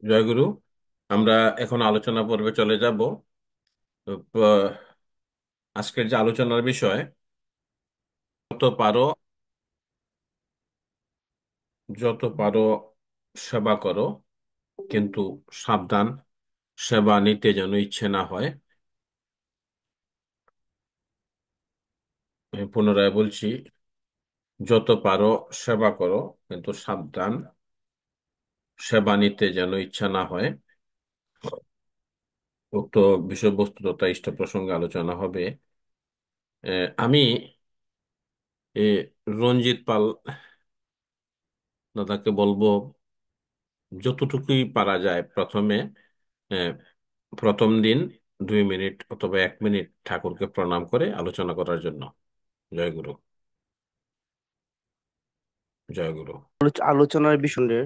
জয়গুরু। আমরা এখন আলোচনা পর্বে চলে যাব। তো, আজকের যে আলোচনার বিষয়, যত পারো যত পারো সেবা করো, কিন্তু সাবধান, সেবা নিতে যেন ইচ্ছে না হয়। আমি পুনরায় বলছি, যত পারো সেবা করো, কিন্তু সাবধান, সেবা নিতে যেন ইচ্ছা না হয়। উক্ত বিষয়বস্তু তথা ইষ্ট প্রসঙ্গে আলোচনা হবে। আমি রঞ্জিত পাল দাদাকে বলবো, যতটুকুই পারা যায় প্রথমে, আহ, প্রথম দিন 2 মিনিট অথবা 1 মিনিট ঠাকুরকে প্রণাম করে আলোচনা করার জন্য। জয়গুরু। জয়গুরু। আলোচনার বিষয়ে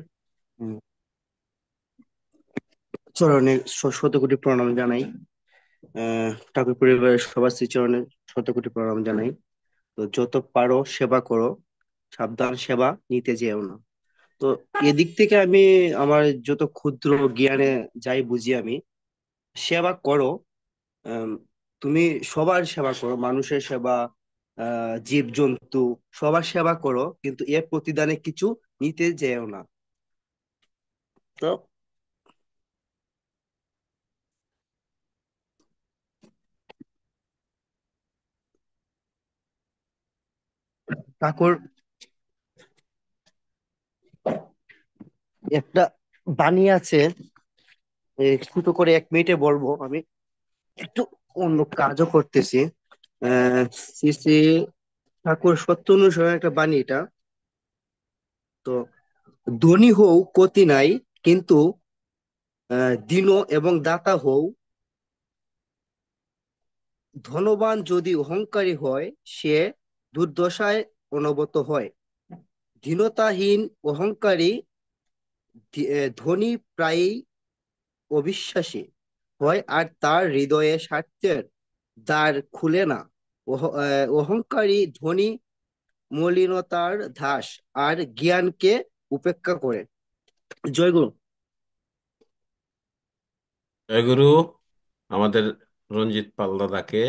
চরণে শতকোটি প্রণাম জানাই। ঠাকুর পরিবারের সবার শ্রীচরণে শতকোটি প্রণাম জানাই। তো যত পারো সেবা করো, সাবধান, সেবা নিতে যেও না। তো এদিক থেকে আমি আমার যত ক্ষুদ্র জ্ঞানে যাই বুঝি আমি, সেবা করো। আম, তুমি সবার সেবা করো, মানুষের সেবা, জীব জন্তু, সবার সেবা করো, কিন্তু এর প্রতিদানে কিছু নিতে যেও না। তো ঠাকুর একটা বাণী আছে, ছোট করে 1 মিনিটে বলবো আমি, একটু অন্য কাজও করতেছি। শ্রী শ্রী ঠাকুর সত্য অনুসরণ একটা বাণী এটা। তো ধনী হও ক্ষতি নাই, কিন্তু দীন এবং দাতা হও। ধনবান যদি অহংকারী হয়, সে দুর্দশায় অনুগত হয়। দীনতাহীন অহংকারী ধনী প্রায়ই অবিশ্বাসী হয়, আর তার হৃদয়ে স্বার্থের দ্বার খুলে না। অহংকারী ধনী মলিনতার ধাস, আর জ্ঞানকে উপেক্ষা করে। জয়গুরু। জয়গুরু। আমাদের রঞ্জিত পাল দাদাকে